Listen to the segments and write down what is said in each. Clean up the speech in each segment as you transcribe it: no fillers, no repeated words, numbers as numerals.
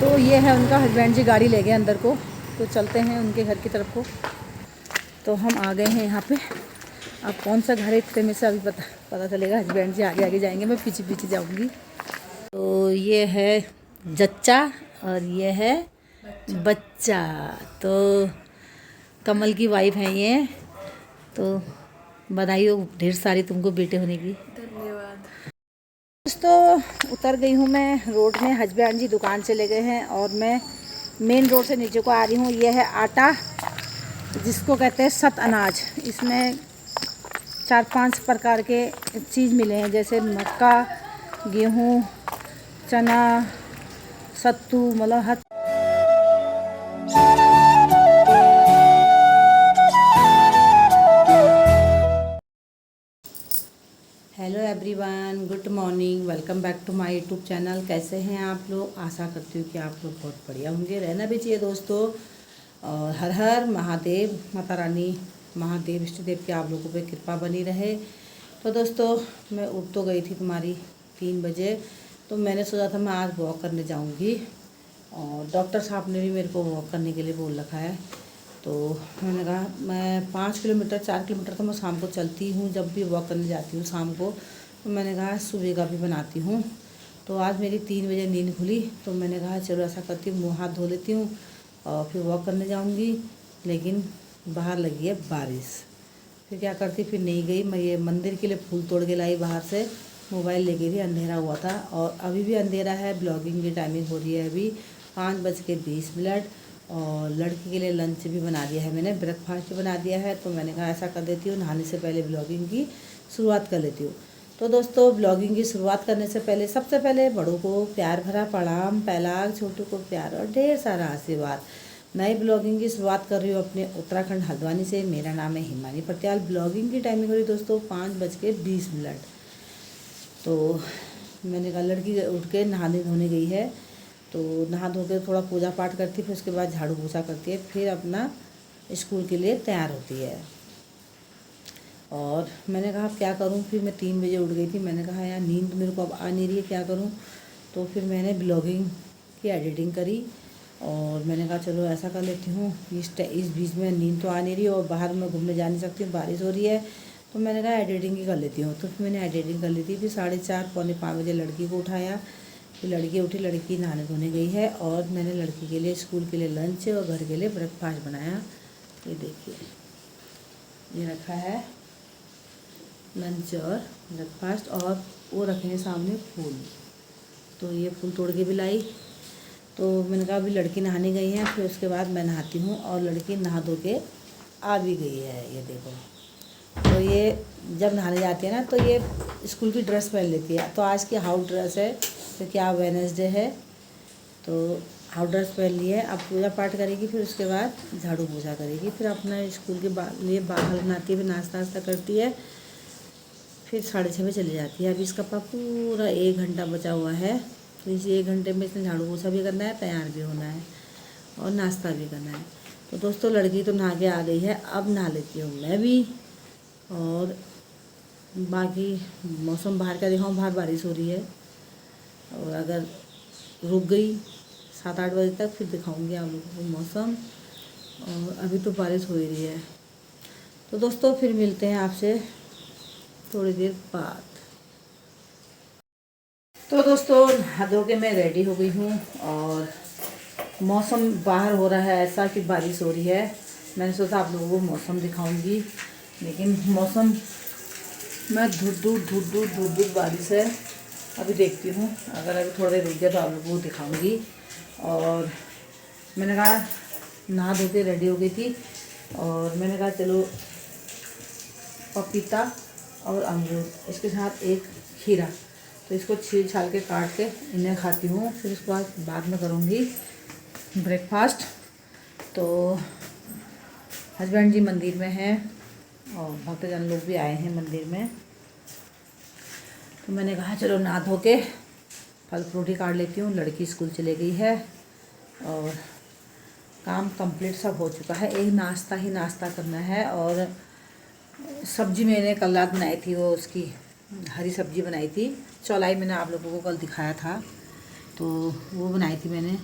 तो ये है उनका हस्बैंड जी गाड़ी ले गए अंदर को, तो चलते हैं उनके घर की तरफ को। तो हम आ गए हैं यहाँ पे। अब कौन सा घर है इतने में से अभी पता चलेगा। हस्बैंड जी आगे आगे जाएंगे, मैं पीछे पीछे जाऊँगी। तो ये है जच्चा और ये है बच्चा। तो कमल की वाइफ है ये। तो बधाई हो ढेर सारी तुमको बेटे होने की। धन्यवाद। दोस्तों उतर गई हूँ मैं रोड में। हस्बैंड जी दुकान चले गए हैं और मैं मेन रोड से नीचे को आ रही हूँ। ये है आटा, जिसको कहते हैं सत अनाज। इसमें 4-5 प्रकार के चीज़ मिले हैं, जैसे मक्का, गेहूँ, चना, सत्तू, मलहत। Hello everyone, good morning, welcome back to my YouTube channel. कैसे हैं आप लोग? आशा करती हूँ कि आप लोग बहुत बढ़िया होंगे, रहना भी चाहिए दोस्तों। और हर हर महादेव, माता रानी महादेव इष्ट देव की आप लोगों पे कृपा बनी रहे। तो दोस्तों मैं उठ तो गई थी तुम्हारी 3 बजे। तो मैंने सोचा था मैं आज वॉक करने जाऊँगी, और डॉक्टर साहब ने भी मेरे को वॉक करने के लिए बोल रखा है। तो मैंने कहा मैं 5 किलोमीटर 4 किलोमीटर तो मैं शाम को चलती हूँ, जब भी वॉक करने जाती हूँ शाम को। तो मैंने कहा सुबह का भी बनाती हूँ। तो आज मेरी 3 बजे नींद खुली, तो मैंने कहा चलो ऐसा करती हूँ, मुँह हाथ धो लेती हूँ और फिर वॉक करने जाऊँगी। लेकिन बाहर लगी है बारिश, फिर क्या करती, फिर नहीं गई। मैं ये मंदिर के लिए फूल तोड़ के लाई बाहर से, मोबाइल ले गई थी, अंधेरा हुआ था। और अभी भी अंधेरा है। ब्लॉगिंग की टाइमिंग हो रही है अभी 5:20। और लड़की के लिए लंच भी बना दिया है मैंने, ब्रेकफास्ट बना दिया है। तो मैंने कहा ऐसा कर देती हूँ, नहाने से पहले ब्लॉगिंग की शुरुआत कर लेती हूँ। तो दोस्तों ब्लॉगिंग की शुरुआत करने से पहले सबसे पहले बड़ों को प्यार भरा प्रणाम, पहलाग, छोटों को प्यार और ढेर सारा आशीर्वाद। नई ब्लॉगिंग की शुरुआत कर रही हूँ अपने उत्तराखंड हल्द्वानी से। मेरा नाम है हिमानी पटियाल। ब्लॉगिंग की टाइमिंग हो रही दोस्तों 5:20। तो मैंने कहा लड़की उठ के नहाने धोने गई है, तो नहा धो के थोड़ा पूजा पाठ करती है, फिर उसके बाद झाड़ू पोछा करती है, फिर अपना स्कूल के लिए तैयार होती है। और मैंने कहा क्या करूं, फिर मैं 3 बजे उठ गई थी। मैंने कहा यार नींद मेरे को अब आ नहीं रही है, क्या करूं। तो फिर मैंने ब्लॉगिंग की एडिटिंग करी, और मैंने कहा चलो ऐसा कर लेती हूँ। इस बीच में नींद तो आ नहीं रही और बाहर मैं घूमने जा नहीं सकती हूँ, बारिश हो रही है। तो मैंने कहा एडिटिंग ही कर लेती हूँ। तो फिर मैंने एडिटिंग कर ली थी। फिर 4:30 पौने 5 बजे लड़की को उठाया। फिर लड़की उठी, लड़की नहाने धोने गई है, और मैंने लड़की के लिए स्कूल के लिए लंच और घर के लिए ब्रेकफास्ट बनाया। ये देखिए, ये रखा है लंच और ब्रेकफास्ट, और वो रखे हैं सामने फूल। तो ये फूल तोड़ के भी लाई। तो मैंने कहा अभी लड़की नहाने गई है, फिर उसके बाद मैं नहाती हूँ। और लड़की नहा धो के आ भी गई है, ये देखो। तो ये जब नहाने जाती है ना, तो ये स्कूल की ड्रेस पहन लेती है। तो आज की हाउस ड्रेस है, तो क्या वेडनेसडे है, तो हाउस ड्रेस पहन ली है। अब पूजा पाठ करेगी, फिर उसके बाद झाड़ू पोछा करेगी, फिर अपना स्कूल के लिए बाहर बनाती है, फिर नाश्ता वास्ता करती है, फिर 6:30 बजे चली जाती है। अभी इसका पूरा 1 घंटा बचा हुआ है। तो इस 1 घंटे में इसने झाड़ू पोछा भी करना है, तैयार भी होना है और नाश्ता भी करना है। तो दोस्तों लड़की तो नहा के आ गई है, अब नहा लेती हूँ मैं भी। और बाकी मौसम बाहर का दिखाऊँ, बाहर बारिश हो रही है, और अगर रुक गई 7-8 बजे तक फिर दिखाऊंगी आप लोगों को मौसम। और अभी तो बारिश हो ही रही है। तो दोस्तों फिर मिलते हैं आपसे थोड़ी देर बाद। तो दोस्तों नहा धो के मैं रेडी हो गई हूँ, और मौसम बाहर हो रहा है ऐसा कि बारिश हो रही है। मैंने सोचा आप लोगों को मौसम दिखाऊंगी, लेकिन मौसम में धूप बारिश है। अभी देखती हूँ, अगर अभी थोड़ी देर रुक गया तो आप लोगों को दिखाऊंगी। और मैंने कहा नहा धो के रेडी हो गई थी, और मैंने कहा चलो पपीता और अमरूद, इसके साथ एक खीरा, तो इसको छील छाल के काट के इन्हें खाती हूँ। फिर उसके बाद में करूँगी ब्रेकफास्ट। तो हस्बैंड जी मंदिर में हैं, और भक्तजन लोग भी आए हैं मंदिर में। तो मैंने कहा चलो नहा धो के फल फ्रूट ही काट लेती हूँ। लड़की स्कूल चले गई है, और काम कंप्लीट सब हो चुका है। एक नाश्ता ही नाश्ता करना है। और सब्जी मैंने कल रात बनाई थी, वो उसकी हरी सब्जी बनाई थी, चौलाई। मैंने आप लोगों को कल दिखाया था, तो वो बनाई थी मैंने।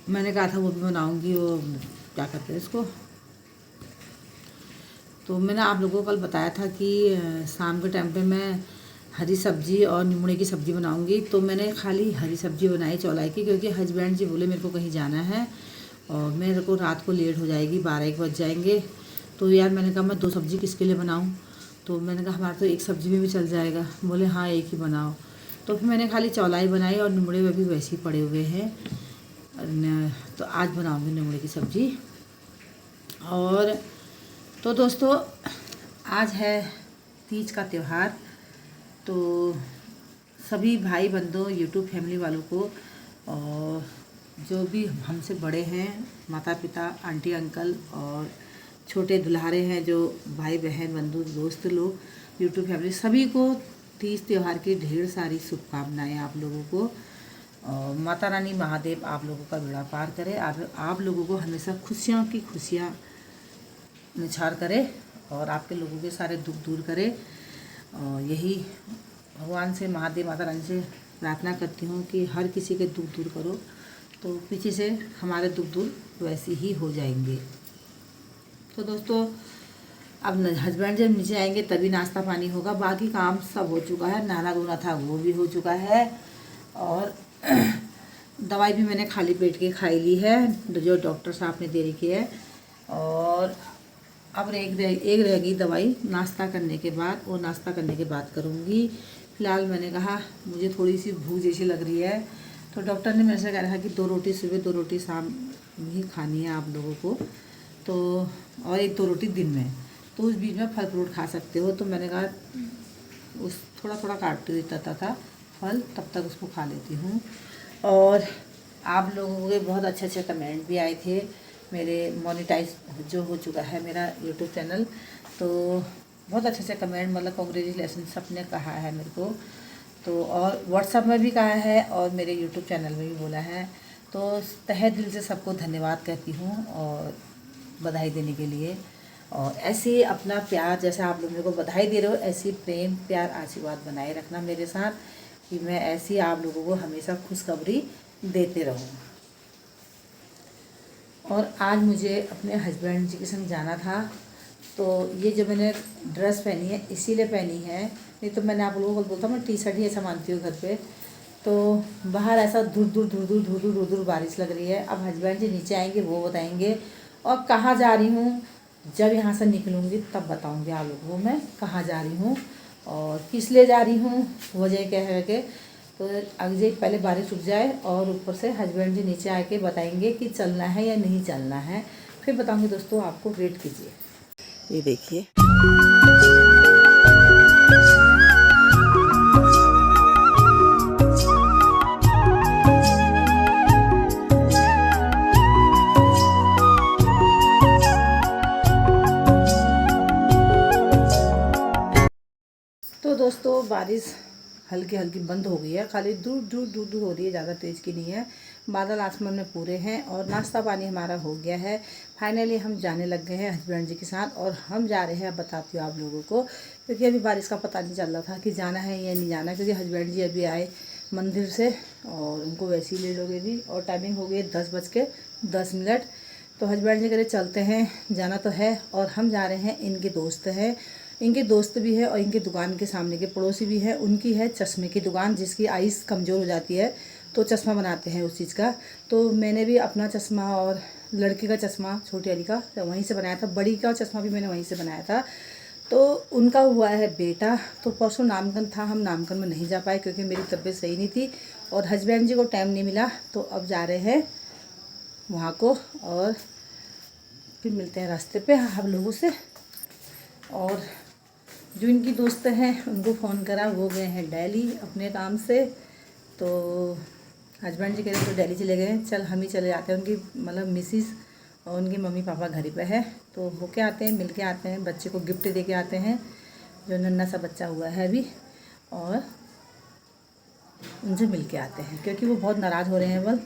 मैंने कहा था वो भी बनाऊंगी, वो क्या कहते हैं इसको। तो मैंने आप लोगों को कल बताया था कि शाम के टाइम पे मैं हरी सब्ज़ी और निमुड़े की सब्ज़ी बनाऊंगी। तो मैंने खाली हरी सब्ज़ी बनाई चौलाई की, क्योंकि हस्बैंड जी बोले मेरे को कहीं जाना है और मेरे को रात को लेट हो जाएगी, 12-1 बज जाएंगे। तो यार मैंने कहा मैं 2 सब्ज़ी किसके लिए बनाऊँ। तो मैंने कहा हमारा तो एक सब्ज़ी में भी चल जाएगा। बोले हाँ एक ही बनाओ। तो फिर मैंने खाली चौलाई बनाई और निमुड़े में भी वैसे ही पड़े हुए हैं। तो आज बनाऊँगी निमुड़े की सब्ज़ी। और तो दोस्तों आज है तीज का त्यौहार। तो सभी भाई बंधुओं, यूट्यूब फैमिली वालों को और जो भी हमसे बड़े हैं, माता पिता, आंटी अंकल और छोटे दुल्हारे हैं, जो भाई बहन बंधु दोस्त लोग, यूट्यूब फैमिली, सभी को तीज त्यौहार की ढेर सारी शुभकामनाएं आप लोगों को। और माता रानी महादेव आप लोगों का बेड़ा पार करे, आप लोगों को हमेशा खुशियों की खुशियाँ निछार करे और आपके लोगों के सारे दुख दूर करे। और यही भगवान से, महादेव माता रानी से प्रार्थना करती हूँ कि हर किसी के दुख दूर करो, तो पीछे से हमारे दुख दूर वैसे ही हो जाएंगे। तो दोस्तों अब हस्बैंड जब नीचे आएंगे तभी नाश्ता पानी होगा। बाकी काम सब हो चुका है, नहाना धोना था वो भी हो चुका है और दवाई भी मैंने खाली पेट की खाई ली है, जो डॉक्टर साहब ने दे रखी है। और अब एक रहेगी दवाई नाश्ता करने के बाद, वो नाश्ता करने के बाद करूँगी। फ़िलहाल मैंने कहा मुझे थोड़ी सी भूख जैसी लग रही है, तो डॉक्टर ने मेरे से कह रहा कि 2 रोटी सुबह 2 रोटी शाम ही खानी है आप लोगों को, तो और 1-2 रोटी दिन में, तो उस बीच में फल फ्रूट खा सकते हो। तो मैंने कहा उस थोड़ा थोड़ा काटते देता था फल, तब तक उसको खा लेती हूँ। और आप लोगों के बहुत अच्छे अच्छे कमेंट भी आए थे। मेरे मोनेटाइज जो हो चुका है मेरा यूट्यूब चैनल, तो बहुत अच्छे से कमेंट, मतलब कांग्रेचुलेसन सबने कहा है मेरे को। तो और व्हाट्सएप में भी कहा है और मेरे यूट्यूब चैनल में भी बोला है। तो तहे दिल से सबको धन्यवाद कहती हूँ और बधाई देने के लिए। और ऐसे ही अपना प्यार, जैसे आप लोग मेरे को बधाई दे रहे हो, ऐसी प्रेम प्यार आशीर्वाद बनाए रखना मेरे साथ, कि मैं ऐसी आप लोगों को हमेशा खुशखबरी देते रहूँ। और आज मुझे अपने हस्बैंड जी के संग जाना था, तो ये जो मैंने ड्रेस पहनी है इसीलिए पहनी है, नहीं तो मैंने आप लोगों को बोलता मैं टी शर्ट ही ऐसा मानती हूँ घर पे। तो बाहर ऐसा धूर बारिश लग रही है। अब हस्बैंड जी नीचे आएंगे, वो बताएंगे। और कहाँ जा रही हूँ, जब यहाँ से निकलूँगी तब बताऊँगी आप लोगों को मैं कहाँ जा रही हूँ और किस लिए जा रही हूँ, वजह क्या है कि तो अगर पहले बारिश रुक जाए और ऊपर से हस्बैंड जी नीचे आके बताएंगे कि चलना है या नहीं चलना है, फिर बताऊँगी। दोस्तों आपको वेट कीजिए। ये देखिए तो दोस्तों बारिश हल्की हल्की बंद हो गई है, खाली दूर हो रही है, ज़्यादा तेज़ की नहीं है। बादल आसमान में पूरे हैं और नाश्ता पानी हमारा हो गया है। फाइनली हम जाने लग गए हैं हस्बैंड जी के साथ, और हम जा रहे हैं, अब बताती हूँ आप लोगों को, क्योंकि अभी बारिश का पता नहीं चल रहा था कि जाना है या नहीं जाना, क्योंकि हस्बैंड जी अभी आए मंदिर से और उनको वैसे ही ले लोगे और टाइमिंग हो गई 10:10। तो हस्बैंड जी कह रहे चलते हैं, जाना तो है। और हम जा रहे हैं, इनके दोस्त हैं, इनके दोस्त भी है और इनकी दुकान के सामने के पड़ोसी भी है, उनकी है चश्मे की दुकान, जिसकी आइज़ कमज़ोर हो जाती है तो चश्मा बनाते हैं उस चीज़ का। तो मैंने भी अपना चश्मा और लड़की का चश्मा छोटी वाली का वहीं से बनाया था, बड़ी का चश्मा भी मैंने वहीं से बनाया था। तो उनका हुआ है बेटा, तो परसों नामकरण था, हम नामकरण में नहीं जा पाए क्योंकि मेरी तबीयत सही नहीं थी और हस्बैंड जी को टाइम नहीं मिला। तो अब जा रहे हैं वहाँ को और फिर मिलते हैं रास्ते पे हम लोगों से। और जो इनकी दोस्त हैं उनको फ़ोन करा, वो गए हैं दिल्ली अपने काम से। तो हस्बैंड जी कह रहे तो दिल्ली चले गए, चल हम ही चले जाते हैं। उनकी मतलब मिसिस और उनके मम्मी पापा घर पे है, तो होके आते हैं, मिल के आते हैं, बच्चे को गिफ्ट दे के आते हैं, जो नन्हा सा बच्चा हुआ है अभी, और उनसे मिल के आते हैं क्योंकि वो बहुत नाराज़ हो रहे हैं बल।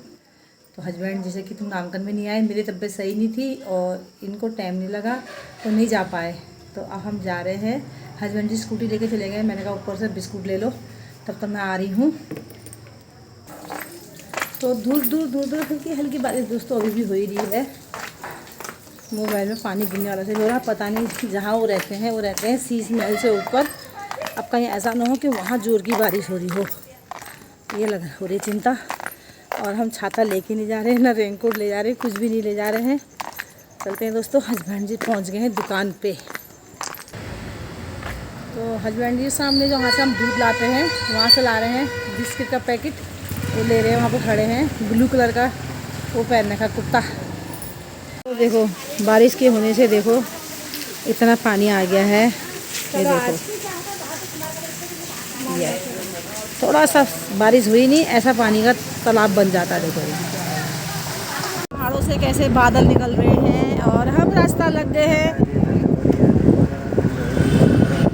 तो हस्बैंड जैसे कि तुम नामकरण में नहीं आए, मेरी तबीयत सही नहीं थी और इनको टाइम नहीं लगा तो नहीं जा पाए। तो अब हम जा रहे हैं, हस्बैंड जी स्कूटी लेके चले गए, मैंने कहा ऊपर से बिस्कुट ले लो, तब तक मैं आ रही हूँ। तो दूर दूर दूर दूर हल्की हल्की बारिश दोस्तों अभी भी हो ही रही है। मोबाइल में पानी गिरने वाला से हो रहा, पता नहीं जहाँ वो रहते हैं शीश महल से ऊपर। अब कहीं ऐसा ना हो कि वहाँ जोर की बारिश हो रही हो, ये हो रही चिंता। और हम छाता लेके नहीं जा रहे हैं, ना रेनकोट ले जा रहे हैं, कुछ भी नहीं ले जा रहे हैं। चलते हैं दोस्तों। हस्बैंड जी पहुँच गए हैं दुकान पे। तो हस्बैंड जी सामने जो वहाँ से हम दूध लाते हैं वहाँ से ला रहे हैं बिस्किट का पैकेट, वो ले रहे हैं। वहाँ पे खड़े हैं, ब्लू कलर का वो पहनने का कुर्ता। तो देखो बारिश के होने से देखो इतना पानी आ गया है। ये देखो, ये थोड़ा सा बारिश हुई नहीं, ऐसा पानी का तालाब बन जाता है। देखो पहाड़ों से कैसे बादल निकल रहे हैं और हम रास्ता लग गए हैं।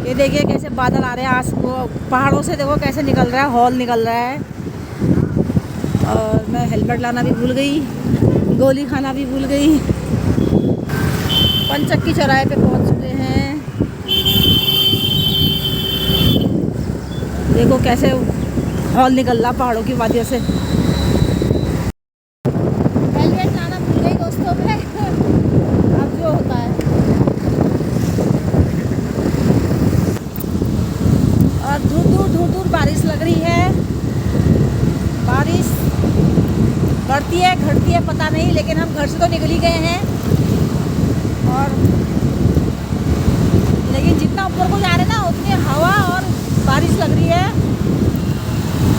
ये देखिए कैसे बादल आ रहे हैं वो पहाड़ों से, देखो कैसे निकल रहा है, हॉल निकल रहा है। और मैं हेलमेट लाना भी भूल गई, गोली खाना भी भूल गई। पंचक्की चौराहे पे पहुंच चुके हैं। देखो कैसे हॉल निकल रहा पहाड़ों की वादियों से। हेलमेट लाना भूल गई दोस्तों मैं। अब जो होता है। और दूर दूर बारिश लग रही है। बारिश बढ़ती है घटती है पता नहीं, लेकिन हम घर से तो निकल ही गए हैं। और लेकिन जितना ऊपर को जा रहे हैं ना उतनी हवा और बारिश लग रही है।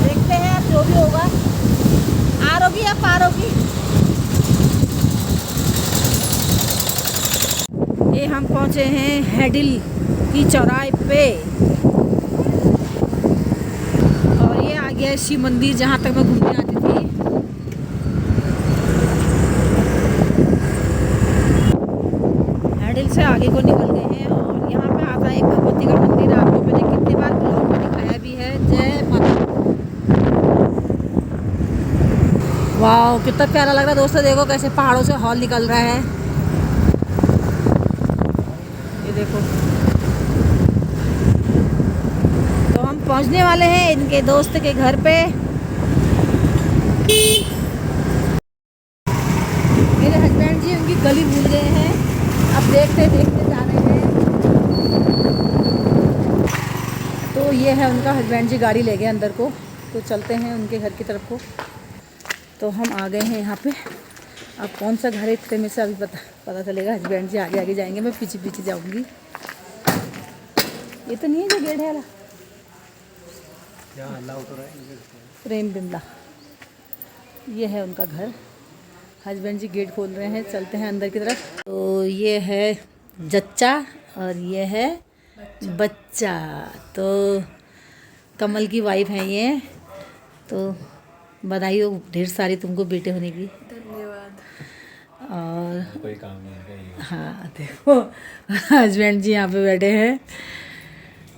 देखते हैं अब जो भी होगा, आर होगी या पार होगी। ये हम पहुंचे हैं हैडिल की चौराहे पे। और ये आ गया शिव मंदिर जहाँ तक मैं घूमने आती थी। हैडिल से आगे को निकल गए हैं और यहाँ पे आता है एक भगवती का मंदिर। आपको मैंने कितनी बार ब्लॉग में दिखाया भी है। जय माता। वाह कितना प्यारा लग रहा है दोस्तों। देखो कैसे पहाड़ों से हॉल निकल रहा है। ये देखो, तो हम पहुंचने वाले हैं इनके दोस्त के घर पे। मेरे हस्बैंड जी उनकी गली भूल गए हैं, अब देखते देखते जा रहे हैं। तो ये है उनका, हस्बैंड जी गाड़ी ले गए अंदर को। तो चलते हैं उनके घर की तरफ को। तो हम आ गए हैं यहाँ पे। अब कौन सा घर है इतने में से अभी पता चलेगा। हस्बैंड जी आगे आगे जाएंगे, मैं पीछे पीछे जाऊँगी। ये तो नहीं है जो गेट है वाला, प्रेम बिमला, ये है उनका घर। हस्बैंड जी गेट खोल रहे हैं, चलते हैं अंदर की तरफ। तो ये है जच्चा और ये है बच्चा। तो कमल की वाइफ है ये। तो बधाई हो ढेर सारी तुमको बेटे होने की। धन्यवाद। और कोई काम नहीं है। हाँ देखो हस्बैंड जी यहाँ पे बैठे हैं।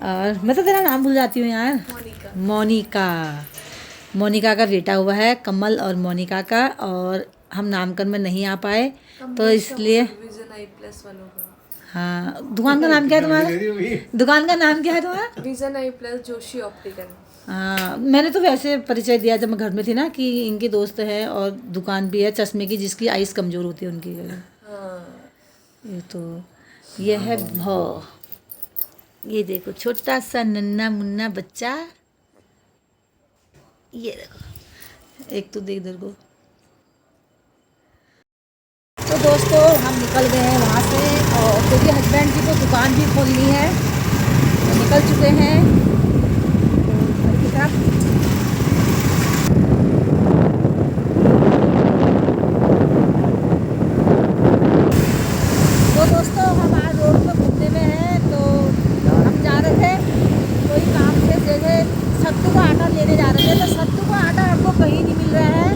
और मैं तो तेरा नाम भूल जाती हूँ यार। मोनिका। मोनिका का बेटा हुआ है कमल और मोनिका का। और हम नामकरण में नहीं आ पाए तो इसलिए। विजन I+1 होगा। हाँ दुकान का नाम क्या है तुम्हारा? दुकान का नाम क्या है तुम्हारा? Vision I+ Joshi optical. हाँ मैंने तो वैसे परिचय दिया जब मैं घर में थी ना कि इनके दोस्त है और दुकान भी है चश्मे की, जिसकी आइस कमज़ोर होती है उनकी। हाँ। ये तो ये है भौ। ये देखो छोटा सा नन्ना मुन्ना बच्चा। ये देखो, एक तो देख इधर को। तो दोस्तों हम निकल गए हैं वहाँ से, और क्योंकि हस्बैंड जी को दुकान भी खोलनी है तो निकल चुके हैं घर की तरफ। तो दोस्तों हम आज रोड पर घूमने में हैं। तो हम जा रहे थे कोई काम से, जैसे सत्तू का आटा लेने जा रहे थे। तो सत्तू का आटा हमको कहीं नहीं मिल रहा है।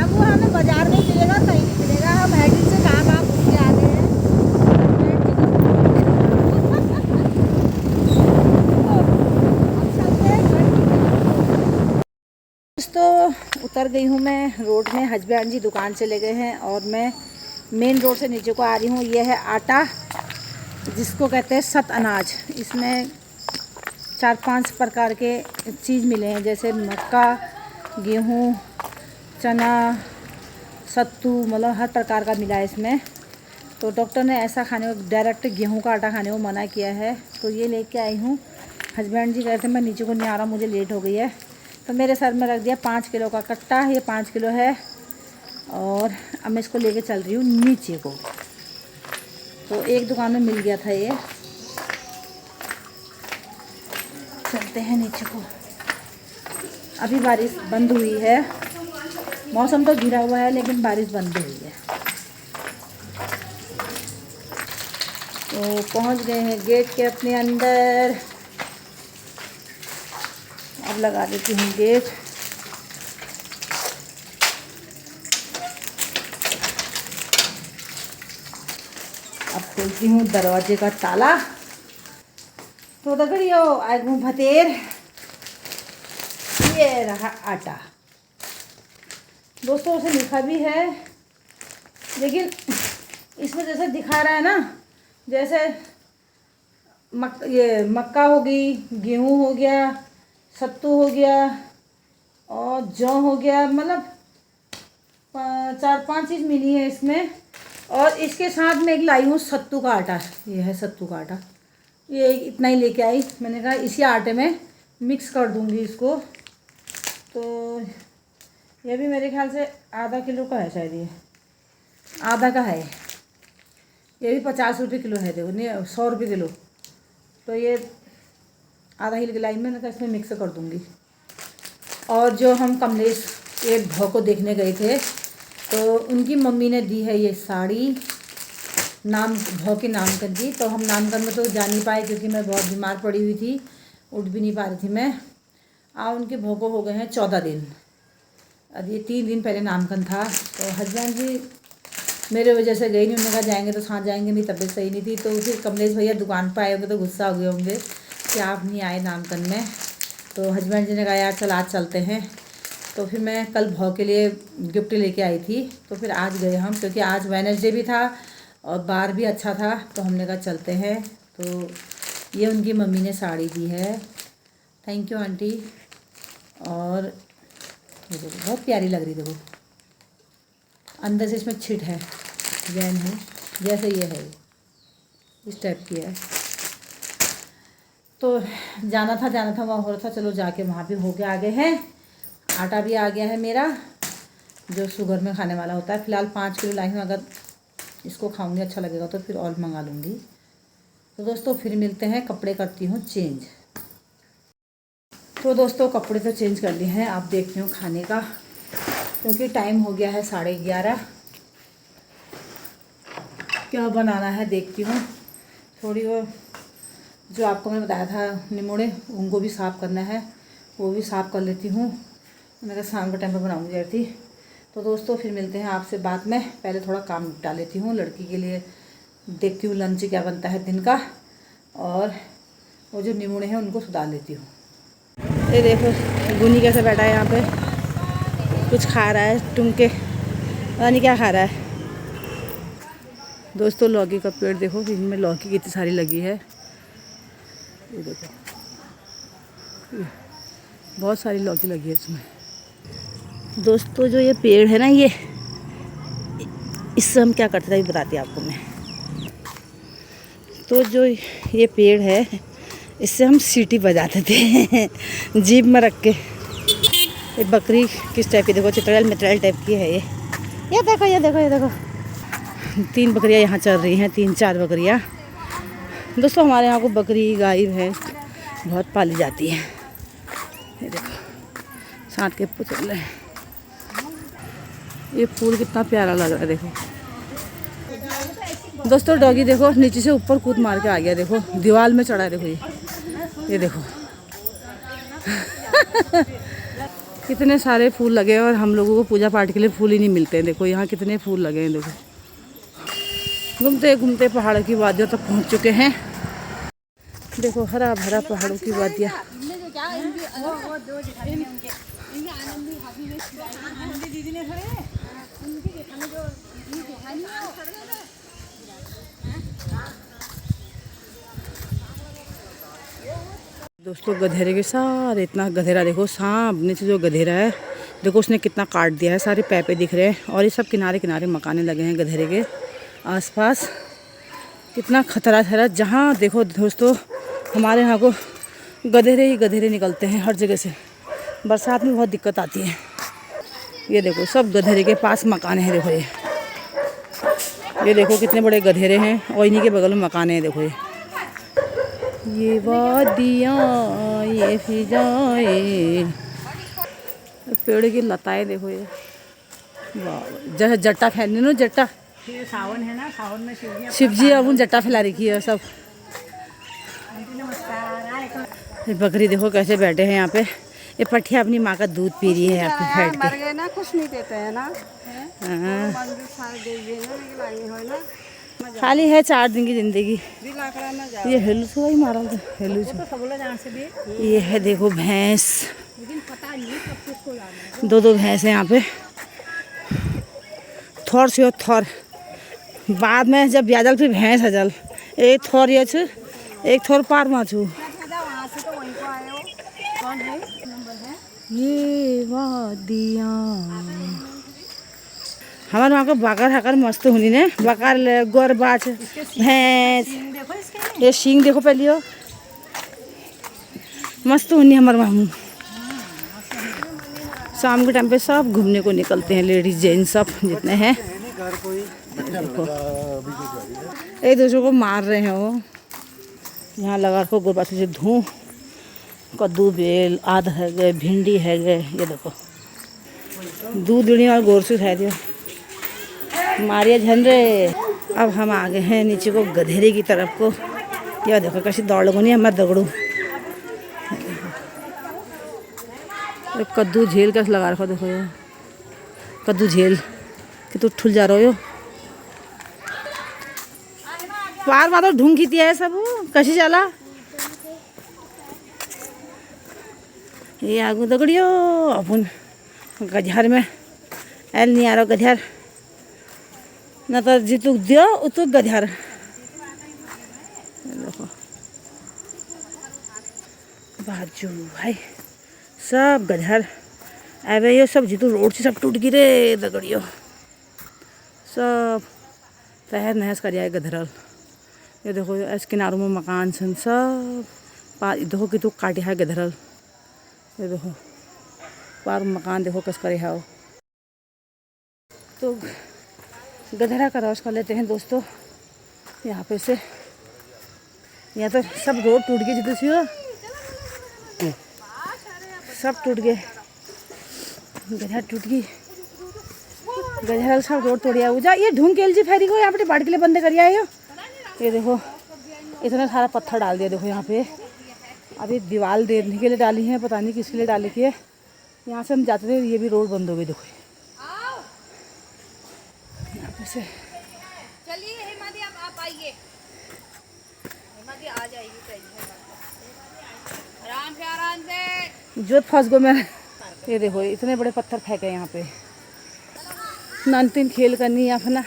अब वो हमें बाजार में मिलेगा, कहीं नहीं मिलेगा। हम हैडिल से कहाँ घूम के आ गए हैं। दोस्तों उतर गई हूँ मैं रोड में। हस्बैंड जी दुकान से ले गए हैं और मैं मेन रोड से नीचे को आ रही हूँ। ये है आटा, जिसको कहते हैं सत अनाज। इसमें 4-5 प्रकार के चीज़ मिले हैं, जैसे मक्का, गेहूँ, चना, सत्तू, मतलब हर प्रकार का मिला है इसमें। तो डॉक्टर ने ऐसा खाने को, डायरेक्ट गेहूं का आटा खाने को मना किया है। तो ये लेके आई हूँ। हस्बैंड जी कहते हैं मैं नीचे को नहीं आ रहा, मुझे लेट हो गई है। तो मेरे सर में रख दिया 5 किलो का कट्टा, ये 5 किलो है। और अब मैं इसको लेके चल रही हूँ नीचे को। तो एक दुकान में मिल गया था ये, चलते हैं नीचे को। अभी बारिश बंद हुई है, मौसम तो घिरा हुआ है लेकिन बारिश बंद हुई है। तो पहुंच गए हैं गेट के अपने अंदर। अब लगा देती हूँ गेट। अब खोलती हूँ दरवाजे का ताला। तो दगड़ियो आगू भतेर, ये रहा आटा। दोस्तों उसे लिखा भी है, लेकिन इसमें जैसे दिखा रहा है ना, जैसे ये मक्का हो गई, गेहूँ हो गया, सत्तू हो गया और जौ हो गया, मतलब 4-5 चीज़ मिली है इसमें। और इसके साथ में एक लाई हूँ सत्तू का आटा। ये है सत्तू का आटा, ये इतना ही लेके आई। मैंने कहा इसी आटे में मिक्स कर दूँगी इसको। तो ये भी मेरे ख्याल से आधा किलो का है शायद, ये आधा का है। ये भी 50 रुपये किलो है, देखो नहीं 100 रुपये किलो। तो ये आधा किलो की लाई मैंने कहा इसमें मिक्स कर दूँगी। और जो हम कमलेश के भाव को देखने गए थे, तो उनकी मम्मी ने दी है ये साड़ी, नाम भाव के नामकरण की। तो हम नामकरण में तो जा नहीं पाए क्योंकि मैं बहुत बीमार पड़ी हुई थी, उठ भी नहीं पा रही थी मैं। उनके भाव को हो गए हैं 14 दिन। अब ये 3 दिन पहले नामकरण था। तो हस्बैंड जी मेरे वजह से गई नहीं, उन्होंने कहा जाएंगे तो साथ जाएंगे, मेरी तबीयत सही नहीं थी। तो फिर कमलेश भैया दुकान पर आए होंगे तो गुस्सा हो गए होंगे कि आप नहीं आए नामकरण में। तो हस्बैंड जी ने कहा यार चल आज चलते हैं। तो फिर मैं कल भाव के लिए गिफ्ट लेके आई थी, तो फिर आज गए हम, क्योंकि आज वेडनेसडे भी था और बार भी अच्छा था। तो हमने कहा चलते हैं। तो ये उनकी मम्मी ने साड़ी दी है, थैंक यू आंटी। और ये देखो बहुत प्यारी लग रही, देखो अंदर से इसमें छिट है, जैन है, जैसे ये है इस टाइप की है। तो जाना था वहाँ हो रहा था, चलो जाके वहाँ भी हो के आ गए हैं। आटा भी आ गया है मेरा, जो शुगर में खाने वाला होता है। फ़िलहाल 5 किलो लाई हूँ, अगर इसको खाऊंगी अच्छा लगेगा तो फिर और मंगा लूँगी। तो दोस्तों फिर मिलते हैं, कपड़े करती हूँ चेंज। तो दोस्तों कपड़े तो चेंज कर लिए हैं, आप देखती हूँ खाने का, क्योंकि टाइम हो गया है 11:30। क्या बनाना है देखती हूँ। थोड़ी वो जो आपको मैंने बताया था निमोड़े, उनको भी साफ़ करना है, वो भी साफ़ कर लेती हूँ। मैं शाम के टाइम पर बनाऊँगी यार थी। तो दोस्तों फिर मिलते हैं आपसे बाद में। पहले थोड़ा काम निपटा लेती हूँ, लड़की के लिए देखती हूँ लंच क्या बनता है दिन का, और वो जो निमोड़े हैं उनको सुधार लेती हूँ। ये देखो गुनी कैसे बैठा है यहाँ पे, कुछ खा रहा है टूंग के, पता नहीं क्या खा रहा है। दोस्तों लौकी का पेड़ देखो, इनमें लौकी कितनी सारी लगी है, ये देखो बहुत सारी लौकी लगी है इसमें। दोस्तों जो ये पेड़ है ना, ये इससे हम क्या करते थे बताती हूँ आपको मैं। तो जो ये पेड़ है, इससे हम सीटी बजाते थे जीप में रख के। ये बकरी किस टाइप की देखो, चित्रल मित्रल टाइप की है ये देखो ये देखो ये देखो। 3 बकरियां यहाँ चल रही हैं, 3-4 बकरियां। दोस्तों हमारे यहाँ को बकरी गाय भैंस बहुत पाली जाती है। ये देखो साथ के पुतले, ये फूल कितना प्यारा लग रहा है देखो। दोस्तों डॉगी देखो नीचे से ऊपर कूद मार के आ गया, देखो दीवार में चढ़ा है, देखो ये देखो कितने सारे फूल लगे हैं। और हम लोगों को पूजा पाठ के लिए फूल ही नहीं मिलते हैं। देखो यहाँ कितने फूल लगे हैं, देखो घूमते घूमते पहाड़ों की वादियों तक पहुँच चुके हैं। देखो हरा भरा पहाड़ों की वादियाँ। दोस्तों गधेरे के सारे, इतना गधेरा देखो, सामने से जो गधेरा है देखो उसने कितना काट दिया है, सारे पैपे दिख रहे हैं। और ये सब किनारे किनारे मकाने लगे हैं गधेरे के आसपास। कितना खतरा है। जहाँ देखो दोस्तों हमारे यहाँ को गधेरे ही गधेरे निकलते हैं हर जगह से। बरसात में बहुत दिक्कत आती है। ये देखो सब गधेरे के पास मकान है। देखो ये देखो कितने बड़े गधेरे हैं और इन्हीं के बगल में मकान है। देखो ये वादियाँ ये फिजाएं, पेड़ की लताएं देखो ये। वाह जैसे जट्टा फैलने नो जट्टा, सावन है ना, सावन में शिव जी अब उन जट्टा फैला रखी है सब। ये बकरी देखो कैसे बैठे हैं यहाँ पे। ये पठिया अपनी माँ का दूध पी रही है यहाँ पे बैठ के। मर गए ना, कुछ नहीं देते हैं ना। खाली है 4 दिन की जिंदगी। ये हेलू से वही मारा था, हेलू से। ये है देखो भैंस, 2 भैंस है यहाँ पे। थोर से थोर बाद में जब ब्याजल फिर भैंस हजल एक थोर ये छु, एक थोर पार में छु। ये वादियाँ हमारे वहाँ का बकर हकर मस्त होनी ने। बकर गोर बाछ भैंस, ये सींग देखो पहले हो मस्त होनी हमारे वहाँ। शाम के टाइम पे सब घूमने को निकलते हैं, लेडीज जेंट्स सब जितने हैं। देखो एक दूसरे को मार रहे हैं वो। यहाँ लगा रखो गोरबासी से धूँ, कद्दू बेल आध है गए, भिंडी है गए। ये देखो दूध दुड़ी और गोर से खाए दियो मारिया झन रे। अब हम आ गए हैं नीचे को गधेरे की तरफ को। यह देखो कैसी दौड़ लगो नहीं हमारा दगड़ू। कद्दू झेल कैसे लगा रखो देखो ये कद्दू झेल कि तू ठुल जा रहे हो। बार बार ढूंढ खींची है सब कैसे चला। ये आगू दगड़ियो अपन गझर में एल नहीं आ रहा गझर न तो जितु दियो उतु गझर। देखो बाजू भाई सब गधर अबे ये सब जितु रोड से सब टूट गिरे दगड़ियो सब तहर नहस कर जाए गधरल। ये देखो इस किनारों में मकान सन सब देखो कि तू काटे है गधरल। ये देखो पार मकान देखो कस करे है। तो गधरा का रौश कर लेते हैं दोस्तों यहाँ पे से। यहाँ तो सब रोड टूट गई जितु सी सब टूट गए, गधर टूट गई, गधर सब रोड तोड़िया उजा। ये ढूंढ के जी फेरी को यहाँ पे बाढ़ के लिए बंद करिया है। ये देखो इतना सारा पत्थर डाल दिया। देखो यहाँ पे अभी दीवार देने के लिए डाली है, पता नहीं किसके लिए डाली की है। यहाँ से हम जाते थे ये भी रोड बंद हो गई। देखो यहाँ पे से चलिए हेमादी आप आइए, हेमादी आ जाइए आराम से जो फंस गो मैं। ये देखो इतने बड़े पत्थर फेंके यहाँ पे। नानतीन खेल करनी है अपना,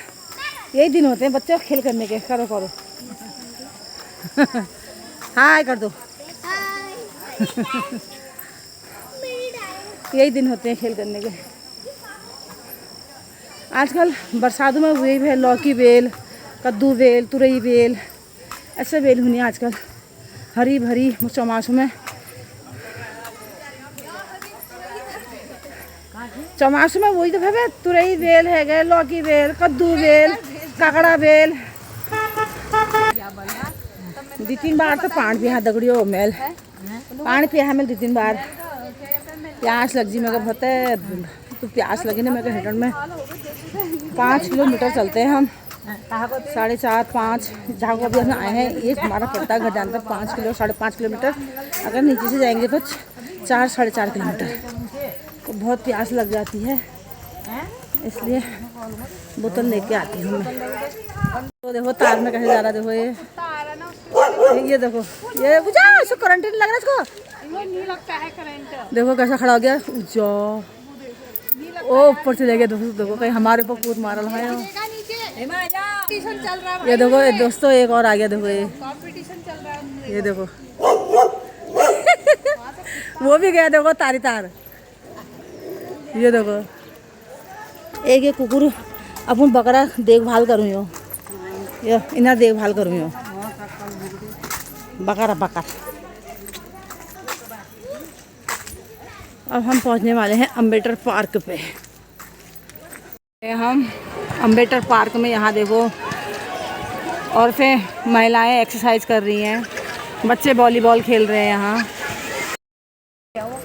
यही दिन होते हैं बच्चों खेल करने के। करो करो हाय कर दो यही दिन होते हैं खेल करने के। आजकल बरसातों में वही बेल, लौकी बेल, कद्दू बेल, तुरई बेल, ऐसे बेल हुई आजकल हरी भरी चौमासों में। चौमासों में वही तो भाई तुरई बेल है गए, लौकी बेल, कद्दू बेल, काकड़ा बेल। 2-3 बार तो पान पिया दगड़ियो मेल, पान पिया मेल 2-3 बार। प्यास लग जी मेरे को बहुत है, तो प्यास लगी ना मेरे को। हेटन में 5 किलोमीटर चलते हैं हम, 4.5-5 जहाँ को अभी हम आए हैं। एक हमारा पड़ता है घर जाने तक 5 किलो 5.5 किलोमीटर। अगर नीचे से जाएंगे तो 4-4.5 किलोमीटर। तो बहुत प्यास लग जाती है, इसलिए बोतल लेके आती हूँ मैं। तो देखो तार में कैसे जा रहा। देखो ये देखो ये बुझा इसको करंट नहीं लग रहा इसको। नहीं लगता है करंट। देखो कैसा खड़ा हो गया जो ओ ऊपर चले गया। देखो कहीं हमारे ऊपर कूद मारा है। ये देखो दोस्तों एक और आ गया। देखो ये कंपटीशन चल रहा है। ये देखो वो भी गया। देखो तारी तार ये देखो एक ये कुकुर अपन बकरा देखभाल करूँ यो इन्हें देखभाल करूँ यो बकरा बकर। अब हम पहुंचने वाले हैं अम्बेडकर पार्क पे। हम अम्बेडकर पार्क में यहाँ देखो और फिर महिलाएं एक्सरसाइज कर रही हैं, बच्चे वॉलीबॉल खेल रहे हैं यहाँ।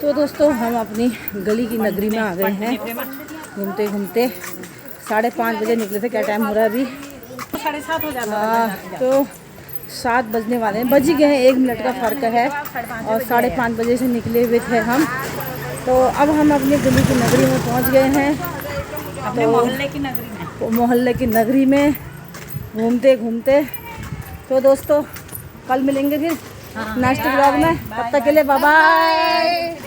तो दोस्तों हम अपनी गली की नगरी में आ गए हैं घूमते घूमते। 5:30 बजे निकले थे। क्या टाइम हो रहा है अभी? 7:30 हो जाता हाँ, तो 7 बजने वाले हैं, बज ही गए हैं, 1 मिनट का फ़र्क है। और 5:30 बजे से निकले हुए थे हम। तो अब हम अपनी गली की नगरी में पहुंच गए हैं, अपने मोहल्ले की नगरी में। मोहल्ले की नगरी में घूमते घूमते। तो दोस्तों कल मिलेंगे फिर नेक्स्ट ब्लॉग में, तब तक के लिए बाय बाय।